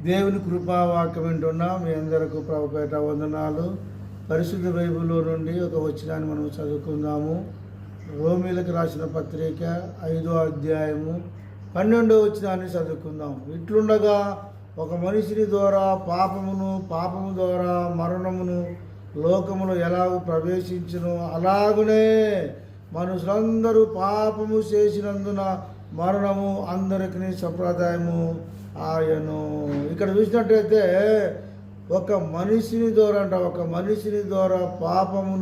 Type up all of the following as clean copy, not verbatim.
దేవుని కృపావాక్యం వింటున్నా మీ అందరకు ప్రభుపేట వందనాలు. పరిశుద్ధ బైబిల్లో నుండి ఒక వచనాన్ని మనం చదువుకుందాము. రోమీలకు రాసిన పత్రిక 5వ అధ్యాయము 12వ వచనాన్ని చదువుకుందాం. ఇట్లుండగా ఒక మనిషిని ద్వారా పాపము ద్వారా మరణమును లోకములో ఎలాగూ ప్రవేశించును, అలాగునే మనుషులందరూ పాపము చేసినందున మరణము అందరికీ సంప్రదాయము ఆయను. ఇక్కడ చూసినట్టయితే ఒక మనిషిని ద్వారా పాపము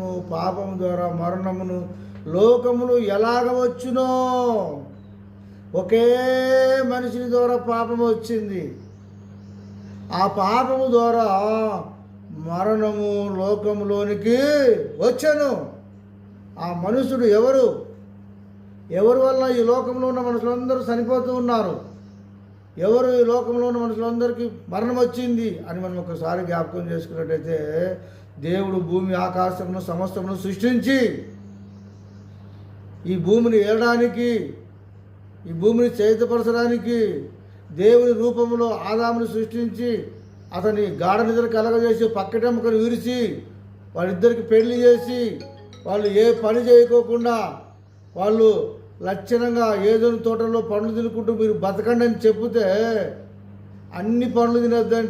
ద్వారా మరణమును లోకములు ఎలాగ వచ్చునో, ఒకే మనిషిని ద్వారా పాపము వచ్చింది. ఆ పాపము ద్వారా మరణము లోకములోనికి వచ్చాను. ఆ మనుషుడు ఎవరి వల్ల ఈ లోకంలో ఉన్న మనుషులందరూ చనిపోతూ ఉన్నారు? ఎవరు ఈ లోకంలో ఉన్న మనుషులందరికీ మరణం వచ్చింది అని మనం ఒకసారి జ్ఞాపకం చేసుకున్నట్టయితే, దేవుడు భూమి ఆకాశమును సమస్తమును సృష్టించి ఈ భూమిని ఏలడానికి, ఈ భూమిని చైతపరచడానికి దేవుని రూపంలో ఆదాముని సృష్టించి అతని గాఢ నిద్ర కలగజేసి పక్కటెముకను విరిచి వాళ్ళిద్దరికి పెళ్లి చేసి వాళ్ళు ఏ పని చేయకోకుండా వాళ్ళు లక్షణంగా ఏదోని తోటలో పండ్లు తినుకుంటూ మీరు బతకండి అని చెప్తే, అన్ని పండ్లు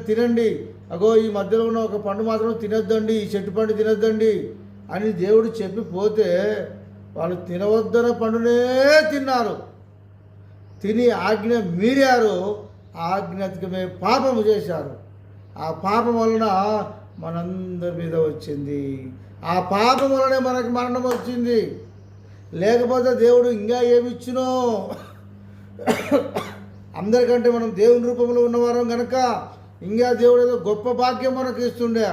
తినండి, అగో ఈ మధ్యలో ఉన్న ఒక పండు మాత్రం తినొద్దండి, ఈ చెట్టు పండు తినొద్దండి అని దేవుడు చెప్పిపోతే వాళ్ళు తినవద్దన పండునే తిన్నారు. తిని ఆజ్ఞ మీరారు, ఆజ్ఞాతికమే పాపము చేశారు. ఆ పాపం వలన మనందరి మీద వచ్చింది. ఆ పాపం వలనే మనకి మరణం వచ్చింది. లేకపోతే దేవుడు ఇంకా ఏమిచ్చునో, అందరికంటే మనం దేవుని రూపంలో ఉన్నవారం కనుక ఇంకా దేవుడు ఏదో గొప్ప భాగ్యం మనకు ఇస్తుండే.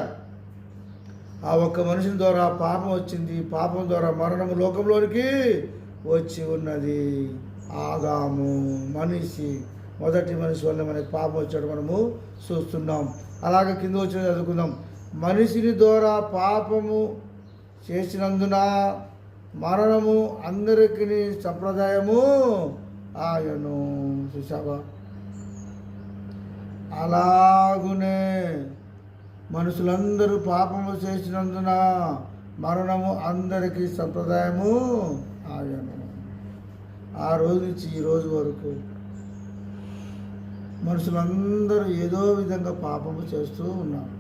ఆ ఒక్క మనిషిని ద్వారా పాపం వచ్చింది. పాపం ద్వారా మరణము లోకంలోనికి వచ్చి ఉన్నది. ఆదాము మొదటి మనిషి వల్ల మనకి పాపం వచ్చాడు మనము చూస్తున్నాం. అలాగే కింద వచ్చిన చదువుకుందాం. మనిషిని ద్వారా పాపము చేసినందున మరణము అందరికీ సంప్రదాయము ఆయను. చూసావా? అలాగునే మనుషులందరూ పాపము చేసినందున మరణము అందరికీ సంప్రదాయము ఆయను. ఆ రోజు నుంచి ఈ రోజు వరకు మనుషులందరూ ఏదో విధంగా పాపము చేస్తూ ఉన్నారు.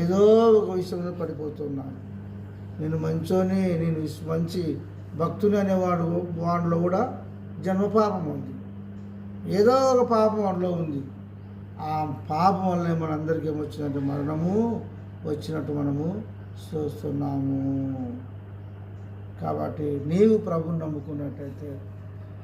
ఏదో ఒక విషయంలో పడిపోతున్నారు. నేను మంచోని, నేను మంచి భక్తుని అనేవాడు వాడిలో కూడా జన్మపాపం ఉంది. ఏదో ఒక పాపం వాడిలో ఉంది. ఆ పాపం వల్లనే మనందరికీ ఏమొచ్చిందంటే మరణము వచ్చినట్టు మనము చూస్తున్నాము. కాబట్టి నీవు ప్రభుని నమ్ముకున్నట్టయితే,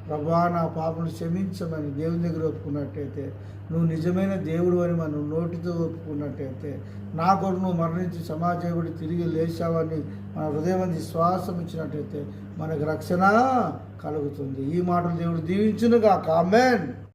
ప్రభా నా పాపను క్షమించమని దేవుని దగ్గర ఒప్పుకున్నట్టయితే, నువ్వు నిజమైన దేవుడు అని మనం నోటితో ఒప్పుకున్నట్టయితే, నా కొరకు నువ్వు మరణించి సమాజేవుడి తిరిగి లేచావని మన హృదయం విశ్వాసం ఇచ్చినట్టయితే మనకు రక్షణ కలుగుతుంది. ఈ మాటలు దేవుడు దీవించునుగాక. ఆమేన్.